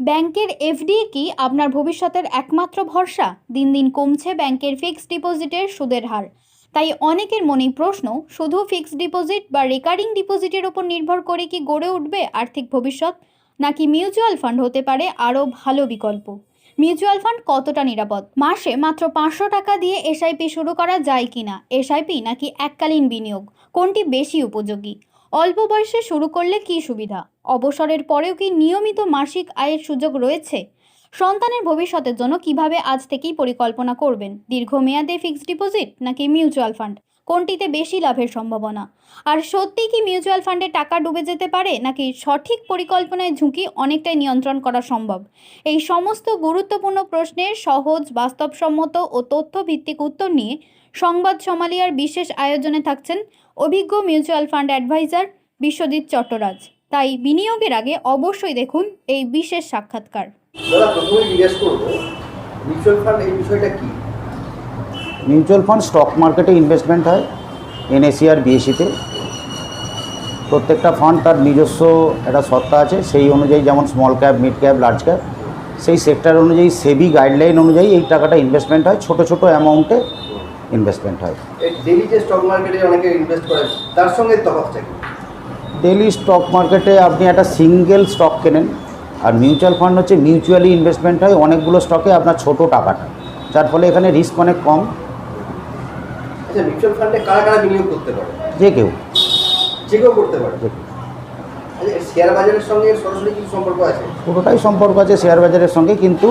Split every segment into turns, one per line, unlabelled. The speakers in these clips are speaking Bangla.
ব্যাংকের এফডি কি আপনার ভবিষ্যতের একমাত্র ভরসা? দিন দিন কমছে ব্যাংকের ফিক্সড ডিপোজিটের সুদের হার। তাই অনেকের মনেই প্রশ্ন, শুধু ফিক্সড ডিপোজিট বা রেকারিং ডিপোজিটের উপর নির্ভর করে কি গড়ে উঠবে আর্থিক ভবিষ্যৎ, নাকি মিউচুয়াল ফান্ড হতে পারে আরও ভালো বিকল্প? মিউচুয়াল ফান্ড কতটা নিরাপদ? মাসে মাত্র 500 টাকা দিয়ে এসআইপি শুরু করা যায় কিনা? এসআইপি নাকি এককালীন বিনিয়োগ, কোনটি বেশি উপযোগী? অল্প বয়সে শুরু করলে কি সুবিধা? অবসরের পরেও কি নিয়মিত মাসিক আয়ের সুযোগ রয়েছে? সন্তানের ভবিষ্যতের জন্য কিভাবে আজ থেকেই পরিকল্পনা করবেন? দীর্ঘমেয়াদে ফিক্সড ডিপোজিট নাকি মিউচুয়াল ফান্ড, কোনটিতে বেশি লাভের সম্ভাবনা? আর সত্যি কি মিউচুয়াল ফান্ডে টাকা ডুবে যেতে পারে, নাকি সঠিক পরিকল্পনায় ঝুঁকি অনেকটাই নিয়ন্ত্রণ করা সম্ভব? এই সমস্ত গুরুত্বপূর্ণ প্রশ্নের সহজ, বাস্তবসম্মত ও তথ্যভিত্তিক উত্তর নিয়ে সংবাদ সমালিয়ার বিশেষ আয়োজনে থাকছেন অভিজ্ঞ mutual fund adviser Biswajit Chattaraj. তাই বিনিয়োগের আগে অবশ্যই দেখুন এই বিশেষ সাক্ষাৎকার।
দাদা, প্রথমে জিজ্ঞেস করবো, মিউচুয়াল ফান্ড এই বিষয়টা কি?
মিউচুয়াল ফান্ড স্টক মার্কেটে ইনভেস্টমেন্ট হয়, এনএসই আর বিএসসিতে। প্রত্যেকটা ফান্ড তার নিজস্ব একটা সত্তা আছে, সেই অনুযায়ী যেমন small cap, mid cap, large cap, সেই সেক্টর অনুযায়ী সেবি গাইডলাইন অনুযায়ী এই টাকাটা ইনভেস্টমেন্ট হয়, ছোটো ছোটো অ্যামাউন্টে ইনভেস্টমেন্ট হয়।
এই ডেলি যে স্টক মার্কেটে অনেকে ইনভেস্ট করে, তার সঙ্গে তফাৎটা কি?
ডেলি স্টক মার্কেটে আপনি একটা সিঙ্গেল স্টক কেনেন, আর মিউচুয়াল ফান্ড হচ্ছে মিউচুয়ালি ইনভেস্টমেন্ট হয় অনেকগুলো স্টকে আপনার ছোটো টাকাটা, যার ফলে এখানে রিস্ক অনেক কম।
আচ্ছা, মিউচুয়াল ফান্ডে কারা কারা বিনিয়োগ করতে পারে?
যে কেউ
করতে পারে। আচ্ছা, শেয়ার বাজারের সঙ্গে সরাসরি কিছু সম্পর্ক আছে?
পুরোটাই সম্পর্ক আছে শেয়ার বাজারের সঙ্গে, কিন্তু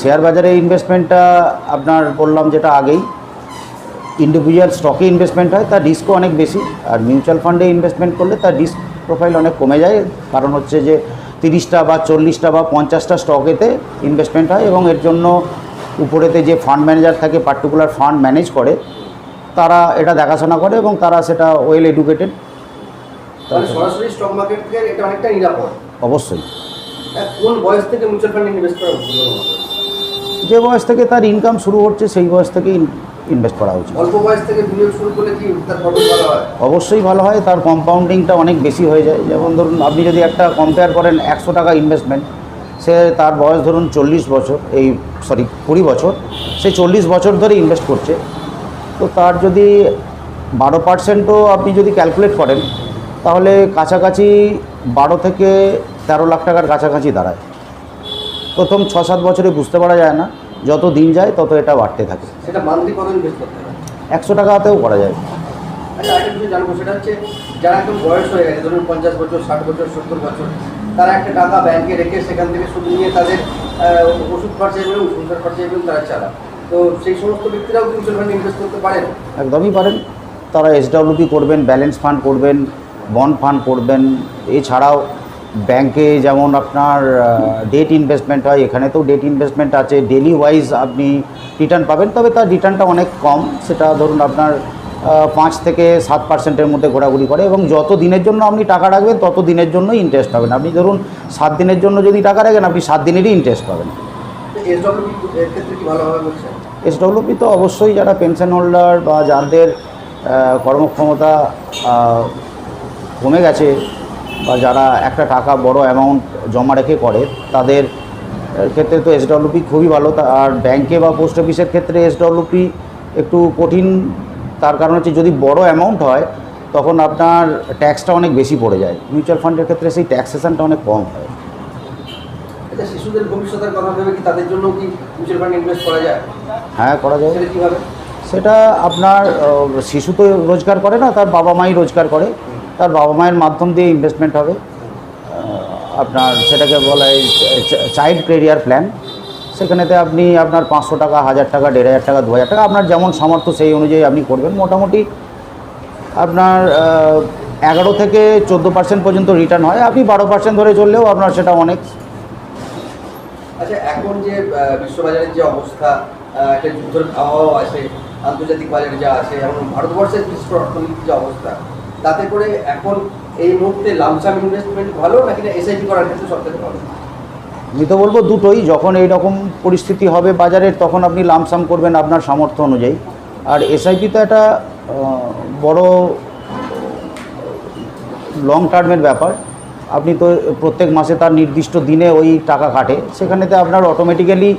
শেয়ার বাজারে ইনভেস্টমেন্টটা আপনার বললাম যেটা আগেই, ইন্ডিভিজুয়াল স্টকে ইনভেস্টমেন্ট হয়, তার রিস্কও অনেক বেশি। আর মিউচুয়াল ফান্ডে ইনভেস্টমেন্ট করলে তার রিস্ক প্রোফাইল অনেক কমে যায়, কারণ হচ্ছে যে 30টা বা 40টা বা 50টা স্টকেতে ইনভেস্টমেন্ট হয়, এবং এর জন্য উপরেতে যে ফান্ড ম্যানেজার থাকে, পার্টিকুলার ফান্ড ম্যানেজ করে, তারা এটা দেখাশোনা করে এবং তারা সেটা ওয়েল এডুকেটেড।
সরাসরি স্টক মার্কেট থেকে এটা অনেকটা নিরাপদ।
অবশ্যই।
কোন বয়স থেকে মিউচুয়াল ফান্ডে ইনভেস্ট করা উচিত?
যে বয়স থেকে তার ইনকাম শুরু হচ্ছে সেই বয়স থেকে ইনভেস্ট করা উচিত।
অল্প বয়স থেকে বিনিয়োগ শুরু করলে কি তার ফলন ভালো হয়?
অবশ্যই ভালো হয়, তার কম্পাউন্ডিংটা অনেক বেশি হয়ে যায়। যেমন ধরুন, আপনি যদি একটা কম্পেয়ার করেন 100 টাকা ইনভেস্টমেন্ট, সে তার বয়স ধরুন 20 বছর, সে 40 বছর ধরে ইনভেস্ট করছে, তো তার যদি 12%ও আপনি যদি ক্যালকুলেট করেন, তাহলে কাছাকাছি 12 থেকে 13 লাখ টাকার কাছাকাছি দাঁড়ায়। প্রথম 6-7 বছরে বুঝতে পারা যায় না, যত দিন যায় তত এটা বাড়তে থাকে।
সেটা মান্থলি কত ইনভেস্ট করতে হবে?
100 টাকাতেও করা যায়।
আচ্ছা, আরেকটা বিষয় জানবো, সেটা হচ্ছে যারা একদম বয়স হয়ে গেছে, ধরুন 50 বছর, 60 বছর, 70 বছর, তারা একটা টাকা ব্যাংকে রেখে সেখান থেকে সুদ নিয়ে তাদের ওষুধ খরচা এবং সংসার খরচা এবং তারা চালায়, তো সেই সমস্ত ব্যক্তিরাও মিউচুয়াল ফান্ডে ইনভেস্ট করতে পারেন?
একদমই পারেন। তারা এসডব্লিউপি করবেন, ব্যালেন্স ফান্ড করবেন, বন্ড ফান্ড করবেন। এছাড়াও ব্যাংকে যেমন আপনার ডেট ইনভেস্টমেন্ট হয়, এখানে তো ডেট ইনভেস্টমেন্ট আছে, ডেলি ওয়াইজ আপনি রিটার্ন পাবেন, তবে তার রিটার্নটা অনেক কম। সেটা ধরুন আপনার 5 থেকে 7%-এর মধ্যে ঘোরাঘুরি করে, এবং যত দিনের জন্য আপনি টাকা রাখবেন তত দিনের জন্য ইন্টারেস্ট পাবেন। আপনি ধরুন 7 দিনের জন্য যদি টাকা রাখেন, আপনি 7 দিনেরই ইন্টারেস্ট পাবেন।
এসডব্লিউপির ক্ষেত্রে কি ভালোভাবে বলছেন?
এসডব্লিউপি তো অবশ্যই যারা পেনশন হোল্ডার বা যাদের কর্মক্ষমতা কমে গেছে, বা যারা একটা টাকা বড় অ্যামাউন্ট জমা রেখে করে, তাদের ক্ষেত্রে তো এসডব্লিউপি খুবই ভালো। আর ব্যাংকে বা পোস্ট অফিসের ক্ষেত্রে এসডব্লিউপি একটু কঠিন, তার কারণ হচ্ছে যদি বড় অ্যামাউন্ট হয় তখন আপনার ট্যাক্সটা অনেক বেশি পড়ে যায়। মিউচুয়াল ফান্ডের ক্ষেত্রে সেই ট্যাক্সেশনটা অনেক কম হয়।
আচ্ছা, শিশুদের ভবিষ্যতের কথা ভেবে কি তাদের জন্য কি মিউচুয়াল ফান্ডে ইনভেস্ট করা যায়?
হ্যাঁ, করা যায়।
সেটা কীভাবে?
সেটা আপনার শিশু তো রোজগার করে না, তার বাবা মাই রোজগার করে, তার বাবা মায়ের মাধ্যম দিয়ে ইনভেস্টমেন্ট হবে। আপনার সেটাকে বলা হয় চাইল্ড ক্যারিয়ার প্ল্যান। সেখানেতে আপনি আপনার 500 টাকা, 1000 টাকা, 1500 টাকা, 2000 টাকা, আপনার যেমন সামর্থ্য সেই অনুযায়ী আপনি করবেন। মোটামুটি আপনার 11 থেকে 14% পর্যন্ত রিটার্ন হয়। আপনি 12% ধরে চললেও আপনার সেটা অনেক।
আচ্ছা, এখন যে বিশ্ববাজারের যে অবস্থা, একটা যুদ্ধের আবহাওয়া আছে, আন্তর্জাতিক বাজারে যা আছে, এবং ভারতবর্ষের বিশেষ করে অর্থনীতির যে অবস্থা, তাতে করে এখন এই মুহূর্তে লামসাম ইনভেস্টমেন্ট ভালো নাকি না এসআইপি করার ক্ষেত্রে সবথেকে ভালো?
আমি তো বলবো দুটোই। যখন এই রকম পরিস্থিতি হবে বাজারের, তখন আপনি লামসাম করবেন আপনার সামর্থ্য অনুযায়ী। আর এসআইপি তো একটা বড় লং টার্মের ব্যাপার, আপনি তো প্রত্যেক মাসে তার নির্দিষ্ট দিনে ওই টাকা কাটে, সেখানেতে আপনার অটোমেটিক্যালি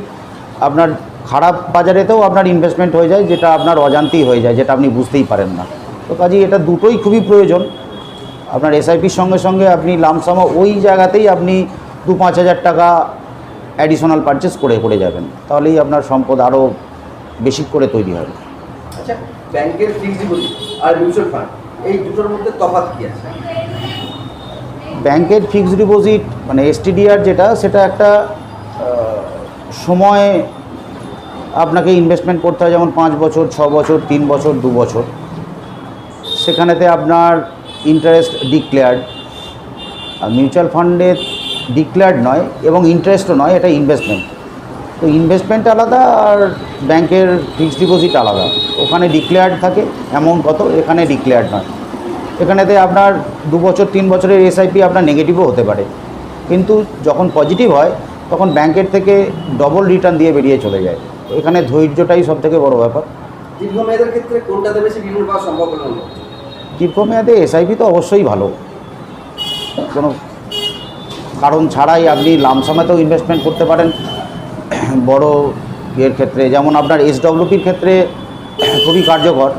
আপনার খারাপ বাজারেতেও আপনার ইনভেস্টমেন্ট হয়ে যায়, যেটা আপনার অজান্তেই হয়ে যায়, যেটা আপনি বুঝতেই পারেন না। তো কাজেই এটা দুটোই খুবই প্রয়োজন। আপনার এসআইপির সঙ্গে সঙ্গে আপনি লামসামা ওই জায়গাতেই আপনি 2-5 হাজার টাকা অ্যাডিশনাল পারচেস করে যাবেন, তাহলেই আপনার সম্পদ আরও বেশি করে তৈরি হবে।
আচ্ছা, ব্যাংকের ফিক্সড ডিপোজিট আর মিউচুয়াল ফান্ড এই দুটোর মধ্যে তফাৎ কি আছে?
ব্যাংকের ফিক্সড ডিপোজিট মানে এসটিডিআর যেটা, সেটা একটা সময় আপনাকে ইনভেস্টমেন্ট করতে হয়, যেমন 5 বছর, 6 বছর, 3 বছর, 2 বছর। সেখানেতে আপনার ইন্টারেস্ট ডিক্লেয়ার্ড। আর মিউচুয়াল ফান্ডে ডিক্লেয়ার্ড নয় এবং ইন্টারেস্টও নয়, এটা ইনভেস্টমেন্ট। তো ইনভেস্টমেন্ট আলাদা আর ব্যাংকের ফিক্সড ডিপোজিট আলাদা। ওখানে ডিক্লেয়ার্ড থাকে অ্যামাউন্ট কত, এখানে ডিক্লেয়ার্ড নয়। এখানেতে আপনার 2 বছর 3 বছরের এসআইপি আপনার নেগেটিভও হতে পারে, কিন্তু যখন পজিটিভ হয় তখন ব্যাংকের থেকে ডবল রিটার্ন দিয়ে বেরিয়ে চলে যায়। এখানে ধৈর্যটাই সবথেকে বড় ব্যাপার।
দীর্ঘমেয়াদের ক্ষেত্রে কোনটাতে বেশি রিটার্ন পাওয়ার সম্ভাবনা?
দীর্ঘমেয়াদে এসআইপি তো অবশ্যই ভালো, কোনো কারণ ছাড়াই আপনি লামসামেতেও ইনভেস্টমেন্ট করতে পারেন। বড় এর ক্ষেত্রে যেমন আপনার এসডব্লিউপির ক্ষেত্রে খুবই কার্যকর।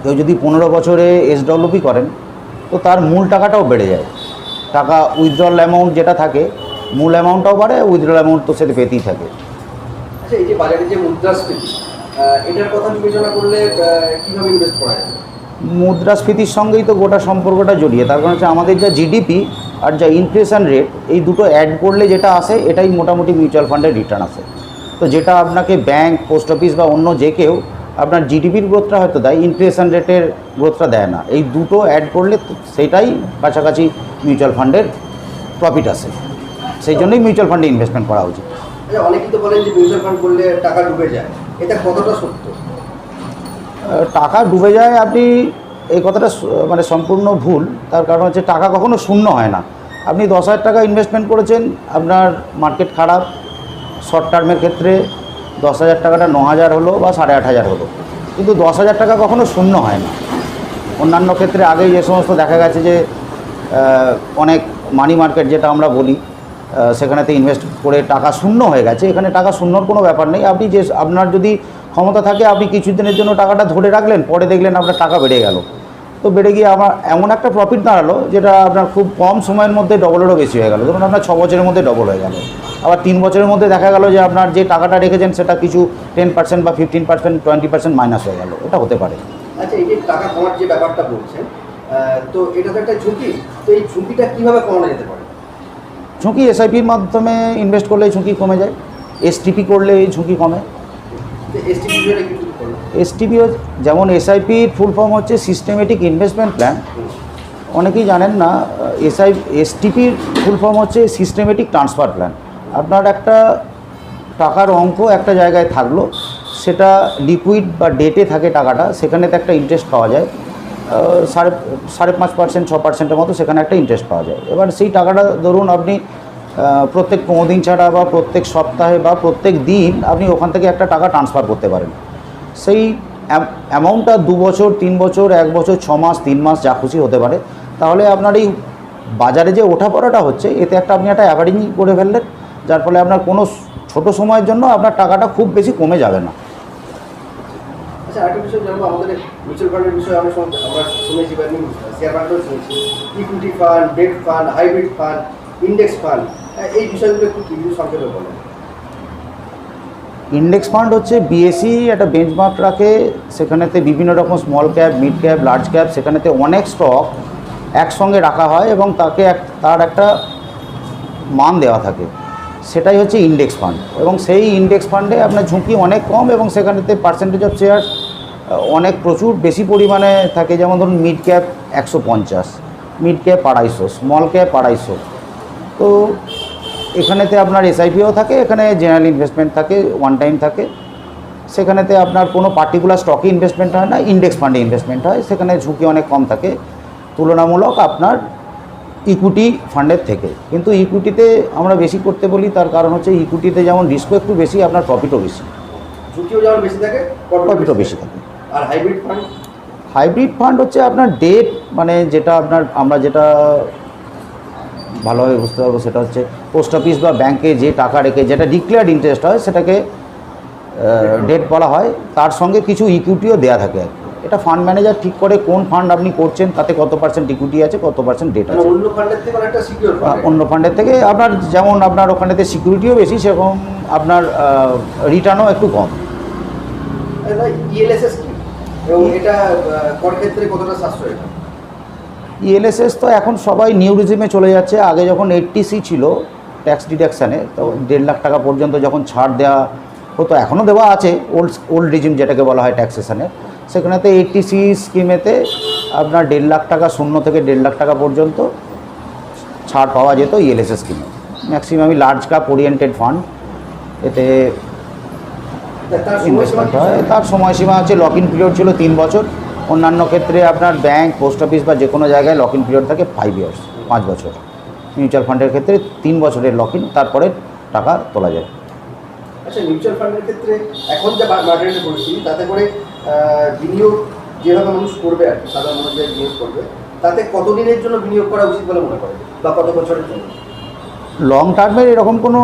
কেউ যদি 15 বছরে এসডব্লিউপি করেন তো তার মূল টাকাটাও বেড়ে যায়। টাকা উইথড্রল অ্যামাউন্ট যেটা থাকে, মূল অ্যামাউন্টটাও বাড়ে, উইথড্রল অ্যামাউন্ট তো সেটা পেতেই থাকে।
আচ্ছা, এই যে বাজারে যে মুদ্রাস্ফীতি, এটার কথা বিবেচনা করলে কীভাবে ইনভেস্ট করা যায়?
মুদ্রাস্ফীতির সঙ্গেই তো গোটা সম্পর্কটা জড়িয়ে। তার কারণ হচ্ছে আমাদের যা জিডিপি আর যা ইনফ্লেশন রেট, এই দুটো অ্যাড করলে যেটা আসে এটাই মোটামুটি মিউচুয়াল ফান্ডের রিটার্ন আসে। তো যেটা আপনাকে ব্যাংক, পোস্ট অফিস বা অন্য যে কেউ আপনার জিডিপির গ্রোথটা হয়তো দেয়, ইনফ্লেশন রেটের গ্রোথটা দেয় না। এই দুটো অ্যাড করলে সেটাই কাছাকাছি মিউচুয়াল ফান্ডের প্রফিট আসে। সেই জন্যই মিউচুয়াল ফান্ডে ইনভেস্টমেন্ট করা উচিত।
আচ্ছা, অনেকেই তো বলেন যে মিউচুয়াল ফান্ড করলে টাকা ডুবে যায়, এটা কতটা সত্য?
টাকা ডুবে যায়, আপনি এই কথাটা মানে সম্পূর্ণ ভুল। তার কারণ হচ্ছে টাকা কখনো শূন্য হয় না। আপনি 10,000 টাকা ইনভেস্টমেন্ট করেছেন, আপনার মার্কেট খারাপ, শর্ট টার্মের ক্ষেত্রে 10,000 টাকাটা 9,000 হলো বা 8,500 হলো, কিন্তু 10,000 টাকা কখনো শূন্য হয় না। অন্যান্য ক্ষেত্রে আগেই যে সমস্ত দেখা গেছে যে অনেক মানি মার্কেট যেটা আমরা বলি, সেখানেতে ইনভেস্ট করে টাকা শূন্য হয়ে গেছে। এখানে টাকা শূন্যর কোনো ব্যাপার নেই। আপনি যে আপনার যদি ক্ষমতা থাকে, আপনি কিছুদিনের জন্য টাকাটা ধরে রাখলেন, পরে দেখলেন আপনার টাকা বেড়ে গেল। তো বেড়ে গিয়ে আমার এমন একটা প্রফিট দাঁড়ালো যেটা আপনার খুব কম সময়ের মধ্যে ডবলেরও বেশি হয়ে গেল। ধরুন আপনার 6 বছরের মধ্যে ডবল হয়ে গেল। আবার 3 বছরের মধ্যে দেখা গেল যে আপনার যে টাকাটা রেখেছেন সেটা কিছু 10% বা 15%, 20% মাইনাস হয়ে গেল। এটা হতে পারে।
আচ্ছা, এই যে টাকা কমার যে ব্যাপারটা বলছেন, তো এটা তো একটা ঝুঁকি। তো এই ঝুঁকিটা কীভাবে কমানো যেতে পারে?
ঝুঁকি এসআইপির মাধ্যমে ইনভেস্ট করলে ঝুঁকি কমে যায়, এসটিপি করলে এই ঝুঁকি কমে।
এসটিপি কি করলো?
এসটিপি যেমন এসআইপির ফুল ফর্ম হচ্ছে সিস্টেমেটিক ইনভেস্টমেন্ট প্ল্যান। অনেকেই জানেন না, এসটিপির ফুল ফর্ম হচ্ছে সিস্টেমেটিক ট্রান্সফার প্ল্যান। আপনার একটা টাকার অঙ্ক একটা জায়গায় থাকলো, সেটা লিকুইড বা ডেটে থাকে টাকাটা, সেখানে তো একটা ইন্টারেস্ট পাওয়া যায় 5.5%, 6%-এর মতো সেখানে একটা ইন্টারেস্ট পাওয়া যায়। এবার সেই টাকাটা ধরুন আপনি প্রত্যেক 15 দিন ছাড়া বা প্রত্যেক সপ্তাহে বা প্রত্যেক দিন আপনি ওখান থেকে একটা টাকা ট্রান্সফার করতে পারেন। সেই অ্যামাউন্টটা 2 বছর, 3 বছর, 1 বছর, 6 মাস, 3 মাস যা খুশি হতে পারে। তাহলে আপনার এই বাজারে যে ওঠাপড়াটা হচ্ছে, এতে একটা আপনি একটা অ্যাভারেজিং করে ফেললেন, যার ফলে আপনার কোনো ছোট সময়ের জন্য আপনার টাকাটা খুব বেশি কমে যাবে না।
আচ্ছা, আরেকটা বিষয় জানবো, আমাদের মিউচুয়াল ফান্ডের বিষয়ে অনেক সময় আমরা শুনেছি বা শেয়ার মার্কেটও শুনেছি, equity fund, debt fund, hybrid fund, index fund, এই বিষয়গুলো একটু কিছু সংক্ষেপে বলেন।
ইন্ডেক্স ফান্ড হচ্ছে বিএসসি একটা বেঞ্চমার্ক রাখে, সেখানেতে বিভিন্ন রকম small cap, mid cap, large cap, সেখানেতে অনেক স্টক একসঙ্গে রাখা হয় এবং তার একটা মান দেওয়া থাকে, সেটাই হচ্ছে ইন্ডেক্স ফান্ড। এবং সেই ইন্ডেক্স ফান্ডে আপনার ঝুঁকি অনেক কম এবং সেখানেতে পার্সেন্টেজ অফ শেয়ার অনেক প্রচুর বেশি পরিমাণে থাকে। যেমন ধরুন mid cap 150, mid cap 250, small cap 250। তো এখানেতে আপনার এসআইপিও থাকে, এখানে জেনারেল ইনভেস্টমেন্ট থাকে, ওয়ান টাইম থাকে। সেখানেতে আপনার কোনো পার্টিকুলার স্টকে ইনভেস্টমেন্ট হয় না, ইন্ডেক্স ফান্ডে ইনভেস্টমেন্ট হয়। সেখানে ঝুঁকি অনেক কম থাকে তুলনামূলক আপনার ইকুইটি ফান্ডের থেকে। কিন্তু ইকুইটিতে আমরা বেশি করতে বলি, তার কারণ হচ্ছে ইকুইটিতে যেমন রিস্কও একটু বেশি, আপনার প্রফিটও বেশি,
ঝুঁকিও যেমন বেশি থাকে,
প্রফিটও বেশি থাকে।
আর হাইব্রিড ফান্ড?
হাইব্রিড ফান্ড হচ্ছে আপনার ডেট, মানে যেটা আপনার আমরা যেটা ভালোভাবে বুঝতে পারবো, সেটা হচ্ছে পোস্ট অফিস বা ব্যাংকে যে টাকা রেখে যেটা ডিক্লেয়ার্ড ইন্টারেস্ট হয় সেটাকে ডেট বলা হয়, তার সঙ্গে কিছু ইকুইটিও দেওয়া থাকে আর কি। এটা ফান্ড ম্যানেজার ঠিক করে কোন ফান্ড আপনি করছেন, তাতে কত পার্সেন্ট ইকুইটি আছে, কত পার্সেন্ট ডেট আছে।
অন্য ফান্ডের থেকে অনেকটা সিকিউর ফান্ড।
অন্য ফান্ডের থেকে আপনার যেমন আপনার ওখানেতে সিকিউরিটিও বেশি, সেরকম আপনার রিটার্নও একটু কম।
ইএলএসএস কি এবং এটা কর ক্ষেত্রে কতটা সাশ্রয়?
ইএলএসএস তো এখন সবাই নিউ রিজিমে চলে যাচ্ছে। আগে যখন 80C ছিল ট্যাক্স ডিডাকশানে, তো 1.5 লাখ টাকা পর্যন্ত যখন ছাড় দেওয়া হতো, এখনও দেওয়া আছে ওল্ড রিজিম যেটাকে বলা হয় ট্যাক্সেশনের, সেখানেতে 80C স্কিমেতে আপনার 1.5 লাখ টাকা, 0 থেকে 1.5 লাখ টাকা পর্যন্ত ছাড় পাওয়া যেত ইএলএসএস স্কিমে। ম্যাক্সিমামই লার্জ ক্যাপ ওরিয়েন্টেড ফান্ড, এতে ইনভেস্টমেন্ট হয়। তার সময়সীমা আছে, লক ইন পিরিয়ড ছিল 3 বছর। অন্যান্য ক্ষেত্রে আপনার ব্যাংক, পোস্ট অফিস বা যে কোনো জায়গায় লক ইন পিরিয়ড থাকে 5 ইয়ার্স, 5 বছর। মিউচুয়াল ফান্ডের ক্ষেত্রে 3 বছরের লক ইন, তারপরে টাকা তোলা যায়।
আচ্ছা, মিউচুয়াল ফান্ডের ক্ষেত্রে এখন যে মার্কেটে পরিস্থিতি, তাতে করে বিনিয়োগ যেভাবে মানুষ করবে আর কি, সাধারণ মানুষ যে বিনিয়োগ করবে, তাতে কতদিনের জন্য বিনিয়োগ করা উচিত বলে মনে করে, বা কত বছরের জন্য?
লং টার্মের এরকম কোনো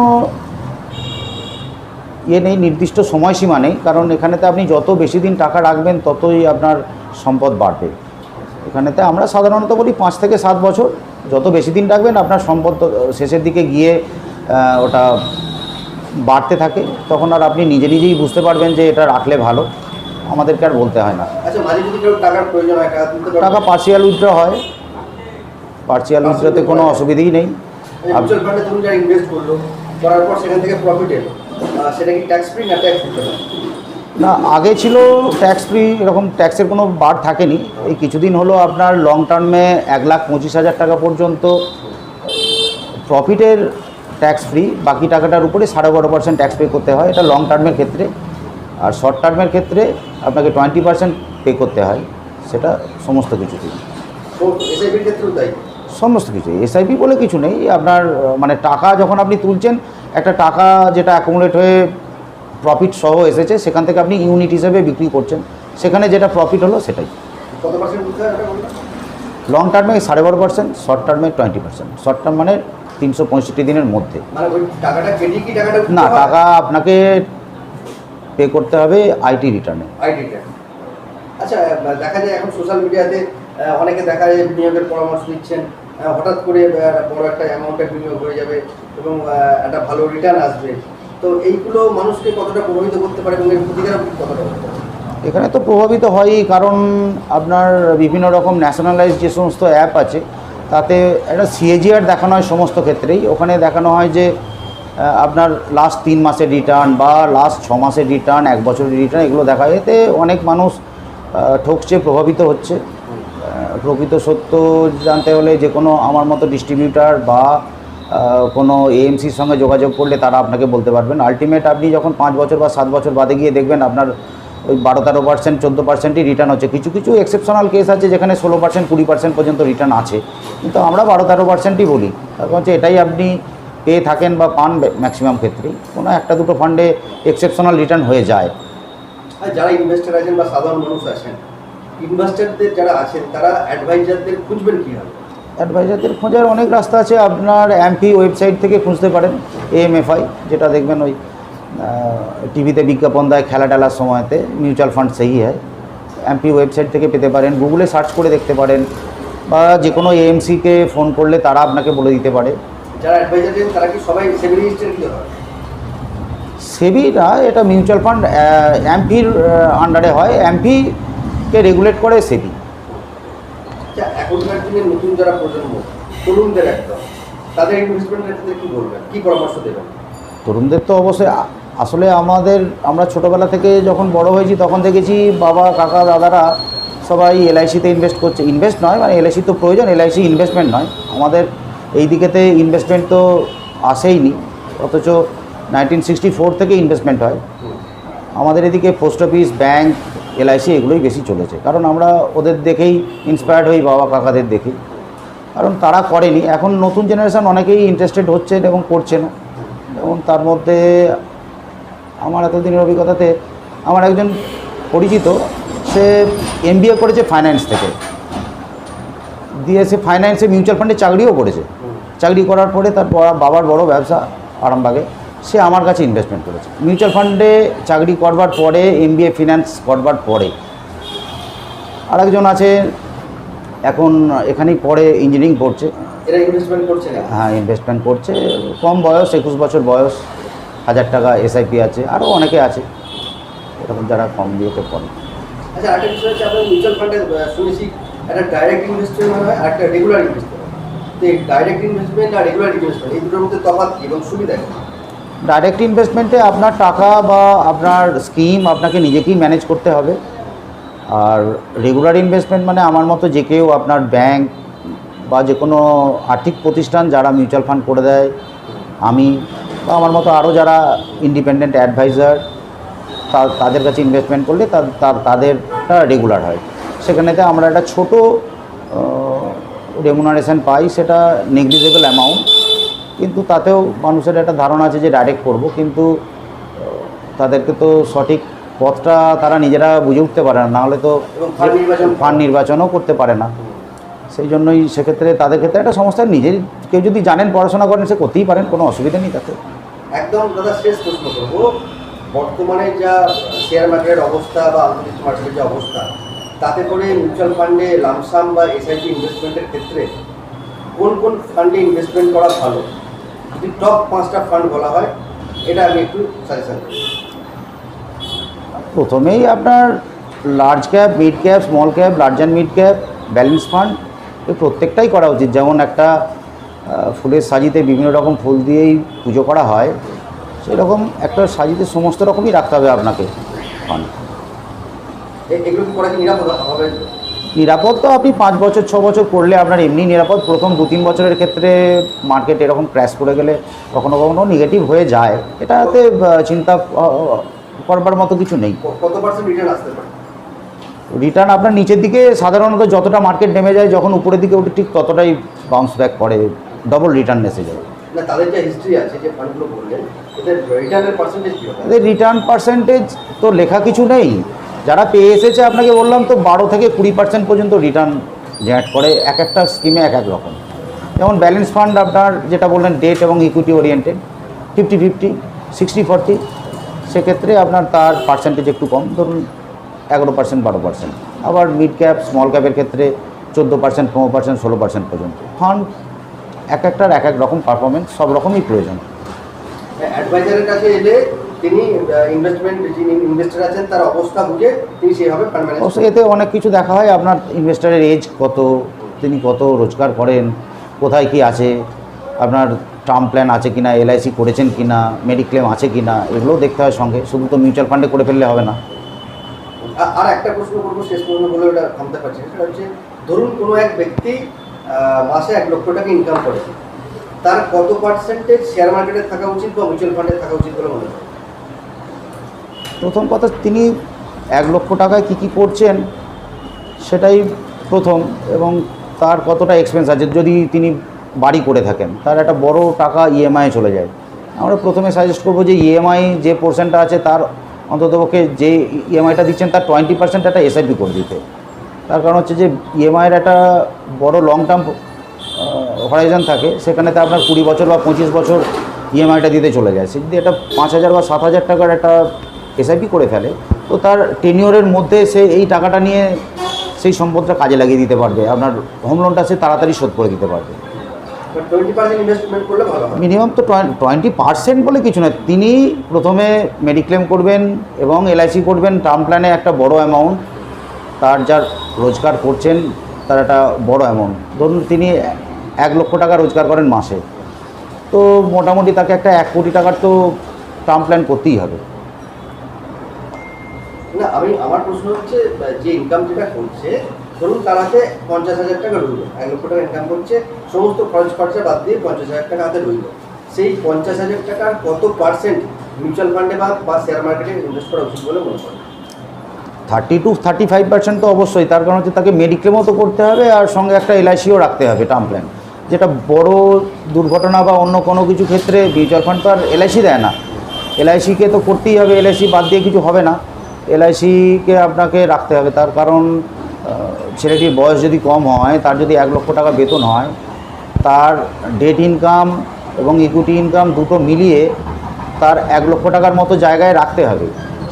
নেই, নির্দিষ্ট সময়সীমা নেই, কারণ এখানেতে আপনি যত বেশি দিন টাকা রাখবেন ততই আপনার সম্পদ বাড়বে। এখানেতে আমরা সাধারণত বলি 5 থেকে 7 বছর, যত বেশি দিন রাখবেন আপনার সম্পদ শেষের দিকে গিয়ে ওটা বাড়তে থাকে, তখন আর আপনি নিজেই বুঝতে পারবেন যে এটা রাখলে ভালো, আমাদেরকে আর বলতে হয় না।
আচ্ছা, মাঝে যদি কেউ টাকার প্রয়োজন হয়, টাকা তুলতে পারবে?
টাকা পার্সিয়াল উইথড্র হয়, পার্সিয়াল উইথড্রতে কোনো অসুবিধেই নেই।
মিউচুয়াল ফান্ডে তুমি যারা ইনভেস্ট করলো, করার পর সেখান থেকে প্রফিট এলো, সেটা কি ট্যাক্স ফ্রি না ট্যাক্স দিতে হবে?
না, আগে ছিল ট্যাক্স ফ্রি, এরকম ট্যাক্সের কোনো বার থাকেনি। এই কিছুদিন হলো আপনার লং টার্মে 1,25,000 টাকা পর্যন্ত প্রফিটের ট্যাক্স ফ্রি, বাকি টাকাটার উপরে 12.5% ট্যাক্স পে করতে হয়, এটা লং টার্মের ক্ষেত্রে। আর শর্ট টার্মের ক্ষেত্রে আপনাকে 20% পে করতে হয়, সেটা সমস্ত কিছুতেই।
এসআইপির ক্ষেত্রেও তাই?
সমস্ত কিছু। এসআইপি বলে কিছু নেই, আপনার মানে টাকা যখন আপনি তুলছেন, একটা টাকা যেটা অ্যাকুমুলেট হয়ে প্রফিট সহ এসেছে, সেখান থেকে আপনি ইউনিট হিসেবে বিক্রি করছেন, সেখানে যেটা প্রফিট হলো সেটাই।
কত পার্সেন্ট দিতে হয়?
লং টার্মে 12.5%, শর্ট টার্মে 20%। শর্ট টার্ম মানে 365 দিনের মধ্যে।
মানে ওই টাকাটা কেটে কি টাকাটা
না, টাকা আপনাকে পে করতে হবে আইটি রিটার্নে।
IT return. আচ্ছা, দেখা যায় এখন সোশ্যাল মিডিয়াতে অনেকে দেখা যায় বিনিয়োগের পরামর্শ দিচ্ছেন, হঠাৎ করে বড় একটা অ্যামাউন্টের বিনিয়োগ হয়ে যাবে এবং একটা ভালো রিটার্ন আসবে, তো এইগুলো মানুষকে কতটা প্রভাবিত করতে পারে এবং এর ক্ষতিকারক কতটা হতে পারে?
এখানে তো প্রভাবিত হয়ই, কারণ আপনার বিভিন্ন রকম ন্যাশনালাইজ যে সমস্ত অ্যাপ আছে, তাতে একটা সিএজিআর দেখানো হয় সমস্ত ক্ষেত্রেই। ওখানে দেখানো হয় যে আপনার লাস্ট 3 মাসের রিটার্ন বা লাস্ট 6 মাসের রিটার্ন, 1 বছরের রিটার্ন, এগুলো দেখা হয়। এতে অনেক মানুষ ঠকছে, প্রভাবিত হচ্ছে। প্রকৃত সত্য জানতে হলে যে কোনো আমার মতো ডিস্ট্রিবিউটার বা কোনো এএমসির সঙ্গে যোগাযোগ করলে তারা আপনাকে বলতে পারবেন। আলটিমেট আপনি যখন 5 বছর বা 7 বছর বাদে গিয়ে দেখবেন আপনার ওই 12-13%, 14%ই রিটার্ন হচ্ছে। কিছু কিছু এক্সেপশনাল কেস আছে যেখানে 16%, 20% পর্যন্ত রিটার্ন আছে, কিন্তু আমরা 12-13%ই বলি। তারপর হচ্ছে এটাই আপনি পেয়ে থাকেন বা পান ম্যাক্সিমাম ক্ষেত্রেই। কোনো একটা দুটো ফান্ডে এক্সেপশনাল রিটার্ন হয়ে যায়।
আর যারা ইনভেস্টার আছেন বা সাধারণ মানুষ আছেন, ইনভেস্টারদের যারা আছেন, তারা অ্যাডভাইজারদের খুঁজবেন কীভাবে?
অ্যাডভাইজারদের খোঁজার অনেক রাস্তা আছে। আপনার এমপি ওয়েবসাইট থেকে খুঁজতে পারেন, AMFI, যেটা দেখবেন ওই টিভিতে বিজ্ঞাপন দেয় খেলা টেলার সময়তে, মিউচুয়াল ফান্ড সেই হয়। এমপি ওয়েবসাইট থেকে পেতে পারেন, গুগলে সার্চ করে দেখতে পারেন, বা যে কোনো এএমসিকে ফোন করলে তারা আপনাকে বলে দিতে পারে।
যারা অ্যাডভাইজার দেন তারা কি সবাই সেবি রেজিস্টার্ড কি হয়?
সেবি না, এটা মিউচুয়াল ফান্ড এমপির আন্ডারে হয়, এমপিকে রেগুলেট করে সেবি।
আচ্ছা, এখনকার দিনে নতুন যারা প্রজন্ম, তরুণদের একদম, তাদের ইনভেস্টমেন্টের ক্ষেত্রে কী বলবেন, কী পরামর্শ দেবেন?
তরুণদের তো অবশ্যই, আসলে আমরা ছোটোবেলা থেকে যখন বড় হয়েছি তখন দেখেছি বাবা, কাকা, দাদারা সবাই এলআইসিতে ইনভেস্ট করছে। ইনভেস্ট নয়, মানে এলআইসি তো প্রয়োজন, এলআইসি ইনভেস্টমেন্ট নয়। আমাদের এই দিকেতে ইনভেস্টমেন্ট তো আসেইনি, অথচ 1964 থেকে ইনভেস্টমেন্ট হয়। আমাদের এদিকে পোস্ট অফিস, ব্যাংক, এলআইসি এগুলোই বেশি চলেছে, কারণ আমরা ওদের দেখেই ইন্সপায়ার্ড হই, বাবা কাকাদের দেখেই, কারণ তারা করেনি। এখন নতুন জেনারেশান অনেকেই ইন্টারেস্টেড হচ্ছেন এবং করছে না। এবং তার মধ্যে আমার এতদিনের অভিজ্ঞতাতে আমার একজন পরিচিত, সে MBA করেছে ফাইন্যান্স থেকে, দিয়ে সে ফাইন্যান্সে মিউচুয়াল ফান্ডে চাকরিও করেছে। চাকরি করার পরে তার বাবার বড় ব্যবসা আরামবাগে, সে আমার কাছে ইনভেস্টমেন্ট করেছে। মিউচুয়াল ফান্ডে চাকরি করবার পরে, MBA ফিন্যান্স করবার পরে আরেকজন আছে, এখন এখানেই পড়ে, ইঞ্জিনিয়ারিং পড়ছে।
এরা ইনভেস্টমেন্ট করছে না?
হ্যাঁ, ইনভেস্টমেন্ট করছে, কম বয়স, 21 বছর বয়স, 1000 টাকা SIP আছে, আরও অনেকে আছে এরকম যারা কম দিয়েতে পড়ে।
আচ্ছা, আরেকটা বিষয় হচ্ছে আপনার মিউচুয়াল ফান্ডে শুনেছি একটা ডাইরেক্ট ইনভেস্টমেন্ট হয় আর একটা রেগুলার ইনভেস্টমেন্ট। তো এই ডাইরেক্ট ইনভেস্টমেন্ট আর রেগুলার ইনভেস্টমেন্ট এই দুটোর মধ্যে তফাৎ কি এবং সুবিধা কি?
ডাইরেক্ট ইনভেস্টমেন্টে আপনার টাকা বা আপনার স্কিম আপনাকে নিজেকেই ম্যানেজ করতে হবে। আর রেগুলার ইনভেস্টমেন্ট মানে আমার মতো যে কেউ, আপনার ব্যাংক বা যে কোনো আর্থিক প্রতিষ্ঠান যারা মিউচুয়াল ফান্ড করে দেয়, আমি বা আমার মতো আরও যারা ইন্ডিপেন্ডেন্ট অ্যাডভাইজার, তাদের কাছে ইনভেস্টমেন্ট করলে তাদেরটা রেগুলার হয়। সেখানেতে আমরা একটা ছোটো রেমুনারেশন পাই, সেটা নেগলিজেবল অ্যামাউন্ট, কিন্তু তাতেও মানুষের একটা ধারণা আছে যে ডাইরেক্ট করব, কিন্তু তাদেরকে তো সঠিক পথটা তারা নিজেরা বুঝে উঠতে পারে না, নাহলে তো ফান্ড নির্বাচনও করতে পারে না। সেই জন্যই সেক্ষেত্রে তাদের ক্ষেত্রে একটা সমস্যা, নিজের কেউ যদি জানেন, পড়াশোনা করেন, সে করতেই পারেন, কোনো অসুবিধা নেই তাতে।
একদম দাদা, শেষ প্রশ্ন করবো, বর্তমানে যা শেয়ার মার্কেটের অবস্থা বা আন্তর্জাতিক মার্কেটের যে অবস্থা, তাতে করে মিউচুয়াল ফান্ডে লামসাম বা SIP ইনভেস্টমেন্টের ক্ষেত্রে কোন কোন ফান্ডে ইনভেস্টমেন্ট করা ভালো? যদি টপ 5টা ফান্ড বলা হয়, এটা আমি একটু সাজেশন করি।
প্রথমেই আপনার large cap, mid cap, small cap, large and mid cap, balance fund, এই প্রত্যেকটাই করা উচিত। যেমন একটা ফুলের সাজিতে বিভিন্ন রকম ফুল দিয়েই পুজো করা হয়, সেরকম একটা সাজিতে সমস্ত রকমই রাখতে হবে আপনাকে ফান্ড।
এগুলো কি করা কি নিরাপদ হবে?
নিরাপদ তো আপনি 5 বছর 6 বছর করলে আপনার এমনি নিরাপদ। প্রথম 2-3 বছরের ক্ষেত্রে মার্কেট এরকম ক্র্যাশ করে গেলে কখনো কখনো নেগেটিভ হয়ে যায়, এটাতে চিন্তা করবার মতো কিছু নেই।
কত পার্সেন্ট রিটার্ন আসতে পারে?
রিটার্ন আপনার নিচের দিকে সাধারণত যতটা মার্কেট নেমে যায়, যখন উপরের দিকে ওঠে ঠিক ততটাই বাউন্স ব্যাক করে, ডবল রিটার্ন এসে যায়।
না, তাদের যে হিস্ট্রি আছে, যে ফান্ডগুলো বললেন, এদের রিটার্নের পার্সেন্টেজ কী হবে?
এদের রিটার্ন পার্সেন্টেজ তো লেখা কিছু নেই, যারা পেয়ে এসেছে আপনাকে বললাম তো 12 থেকে 20% পর্যন্ত রিটার্ন জেনারেট করে, এক একটা স্কিমে এক এক রকম। যেমন ব্যালেন্স ফান্ড আপনার যেটা বললেন ডেট এবং ইকুইটি ওরিয়েন্টেড, 50-50, 60-40, সেক্ষেত্রে আপনার তার পার্সেন্টেজ একটু কম, ধরুন 11%, 12%। আবার মিড ক্যাপ, স্মল ক্যাপের ক্ষেত্রে 14%, 15%, 16% পর্যন্ত। ফান্ড এক একটার এক এক রকম পারফরমেন্স, সব রকমই প্রয়োজন।
অ্যাডভাইজারের কাছে এলে তিনি যিনি ইনভেস্টর আছেন তার অবস্থা বুঝে তিনি সেভাবে ফান্ড ম্যানেজ
অবশ্যই এতে অনেক কিছু দেখা হয়, আপনার ইনভেস্টারের এজ কত, তিনি কত রোজগার করেন, কোথায় কি আছে, আপনার টার্ম প্ল্যান আছে কিনা, LIC করেছেন কিনা, মেডিক্লেম আছে কিনা, এগুলোও দেখতে হয় সঙ্গে। শুধু তো মিউচুয়াল ফান্ডে করে ফেললে হবে না।
আর একটা প্রশ্ন করবো, শেষ প্রশ্ন বলে ওটা থামতে পারছি না, সেটা হচ্ছে ধরুন কোনো এক ব্যক্তি মাসে 1 লক্ষ টাকা ইনকাম করে, তার কত পার্সেন্টেজ শেয়ার মার্কেটে থাকা উচিত বা মিউচুয়াল ফান্ডে থাকা উচিত বলে মনে হয়?
প্রথম কথা, তিনি 1 লক্ষ টাকায় কী কী করছেন সেটাই প্রথম, এবং তার কতটা এক্সপেন্স আছে। যদি তিনি বাড়ি করে থাকেন, তার একটা বড় টাকা EMI চলে যায়, আমরা প্রথমে সাজেস্ট করবো যে EMI যে পোর্শনটা আছে তার অন্ততপক্ষে যে EMIটা দিচ্ছেন তার 20% একটা SIP করে দিতে। তার কারণ হচ্ছে যে EMIর একটা বড় লং টার্ম হরাইজন থাকে, সেখানেতে আপনার 20 বছর বা 25 বছর EMIটা দিতে চলে যায়। সে যদি একটা 5,000 বা 7,000 টাকার একটা SIP করে ফেলে, তো তার টেনিওরের মধ্যে সে এই টাকাটা নিয়ে সেই সম্পদটা কাজে লাগিয়ে দিতে পারবে, আপনার হোম লোনটা সে তাড়াতাড়ি শোধ করে দিতে পারবে।
20% ইনভেস্টমেন্ট করলে ভালো হয়।
মিনিমাম তো 20% বলে কিছু নয়, তিনি প্রথমে মেডিক্লেম করবেন এবং LIC করবেন, টার্ম প্ল্যানে একটা বড় অ্যামাউন্ট, তার যার রোজগার করছেন তার একটা বড় অ্যামাউন্ট, ধরুন তিনি 1 লক্ষ টাকা রোজগার করেন মাসে, তো মোটামুটি তাকে একটা 1 কোটি টাকার তো টার্ম প্ল্যান করতেই হবে।
না, আমার প্রশ্ন হচ্ছে যে ইনকাম যেটা করছে, ধরুন তার হাতে 50,000 টাকা রইল, 1 লক্ষ টাকা ইনকাম করছে, সমস্ত খরচ খরচা বাদ দিয়ে 50,000 টাকা হাতে রইল, সেই 50,000 টাকার কত পার্সেন্ট মিউচুয়াল ফান্ডে বা শেয়ার মার্কেটে ইনভেস্ট করা উচিত বলে মনে করেন?
30-35% তো অবশ্যই, তার কারণ হচ্ছে তাকে মেডিক্লেমও তো করতে হবে, আর সঙ্গে একটা LICও রাখতে হবে টার্ম প্ল্যান। যেটা বড় দুর্ঘটনা বা অন্য কোনো কিছু ক্ষেত্রে মিউচুয়াল ফান্ড তো আর LIC দেয় না, LICকে তো করতেই হবে, LIC বাদ দিয়ে কিছু হবে না, LICকে আপনাকে রাখতে হবে। তার কারণ ছেলেটির বয়স যদি কম হয়, তার যদি 1 লক্ষ টাকা বেতন হয়, তার ডেট ইনকাম এবং ইকুইটি ইনকাম দুটো মিলিয়ে তার 1 লক্ষ টাকার মতো জায়গায় রাখতে হবে।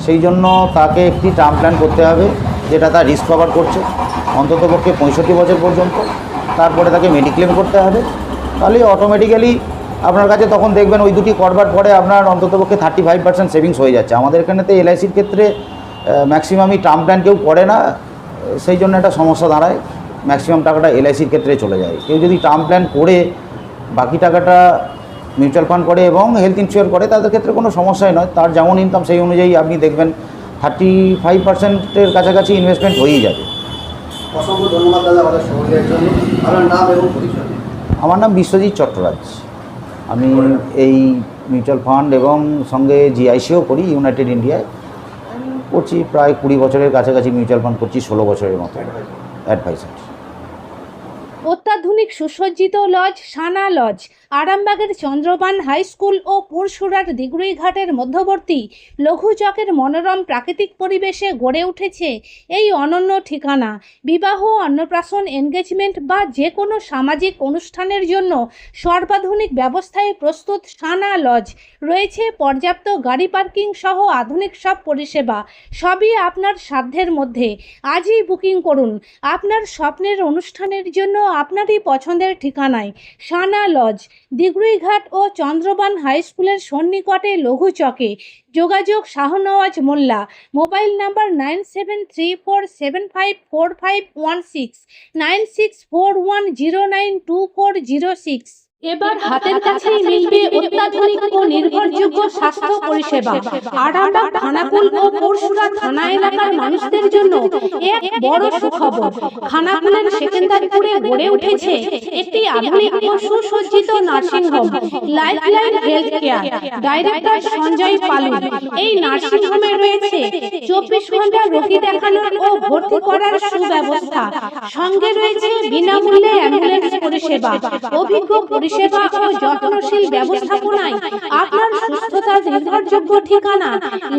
সেই জন্য তাকে একটি টার্ম প্ল্যান করতে হবে যেটা তার রিস্ক কভার করছে অন্ততপক্ষে 65 বছর পর্যন্ত। তারপরে তাকে মেডিক্লেম করতে হবে, তাহলে অটোমেটিক্যালি আপনার কাছে তখন দেখবেন ওই দুটি করবার পরে আপনার অন্ততপক্ষে 35% সেভিংস হয়ে যাচ্ছে। আমাদের এখানেতে এলআইসির ক্ষেত্রে ম্যাক্সিমামই টার্ম প্ল্যান কেউ করে না, সেই জন্য একটা সমস্যা দাঁড়ায়, ম্যাক্সিমাম টাকাটা এলআইসির ক্ষেত্রে চলে যায়। কেউ যদি টার্ম প্ল্যান করে বাকি টাকাটা মিউচুয়াল ফান্ড করে এবং হেলথ ইন্স্যুর করে তাদের ক্ষেত্রে কোনো সমস্যাই নয়। তার যেমন ইনকাম সেই অনুযায়ী আপনি দেখবেন 35%-এর কাছাকাছি ইনভেস্টমেন্ট হয়েই যাবে।
অসংখ্য ধন্যবাদ দাদা আমাদের সহযোগের জন্য। আপনার নাম এবং পরিচয়?
আমার নাম বিশ্বজিৎ চট্টরাজ। আমি এই মিউচুয়াল ফান্ড এবং সঙ্গে জিআইসিও করি ইউনাইটেড ইন্ডিয়ায়, করছি প্রায় 20 বছরের কাছাকাছি মিউচুয়াল ফান্ড করছি, 16 বছরের মতো অ্যাডভাইসার।
অত্যাধুনিক সুসজ্জিত লজ সানা লজ আরামবাগের চন্দ্রবান হাই স্কুল ও পুরসুরার দিগুড়িঘাটের মধ্যবর্তী লঘু চকের মনোরম প্রাকৃতিক পরিবেশে গড়ে উঠেছে এই অনন্য ঠিকানা। বিবাহ, অন্নপ্রাশন, এনগেজমেন্ট বা যে কোনো সামাজিক অনুষ্ঠানের জন্য সর্বাধুনিক ব্যবস্থায় প্রস্তুত সানা লজ। রয়েছে পর্যাপ্ত গাড়ি পার্কিং সহ আধুনিক সব পরিষেবা, সবই আপনার সাধ্যের মধ্যে। আজই বুকিং করুন আপনার স্বপ্নের অনুষ্ঠানের জন্য আপনারই পছন্দের ঠিকানায়। সানা লজ, দিগুড়িঘাট ও চন্দ্রবান হাই স্কুলের সন্নিকটে লঘু চকে। যোগাযোগ শাহনওয়াজ মোল্লা, মোবাইল নাম্বার 9734754516, 9641092406। এবার হাতের কাছেই মিলবে অত্যাধুনিক ও নির্ভরযোগ্য স্বাস্থ্য পরিষেবা। আরামবাগ, খানাকুল ও পরশুরা থানা এলাকার মানুষদের জন্য এক বড় সুখবর। খানাকুলের সেকেন্দারপুরে গড়ে উঠেছে একটি আধুনিক ও সুসজ্জিত nursing home, lifeline health care. Director Sanjay Palu. এই নার্সিং হোমে রয়েছে 24 ঘন্টা রোগী দেখানোর ও ভর্তি করার সুব্যবস্থা। সঙ্গে রয়েছে বিনামূল্যে অ্যাম্বুলেন্স পরিষেবা। অভিজ্ঞ পরিষেবা ও যত্নশীল ব্যবস্থাপনায় আপনার সুস্থতার নির্ভরযোগ্য ঠিকানা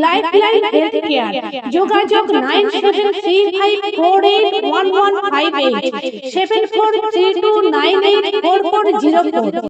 লাইফলাইন হেলথ কেয়ার। যোগাযোগ 9735481158, 7432984404।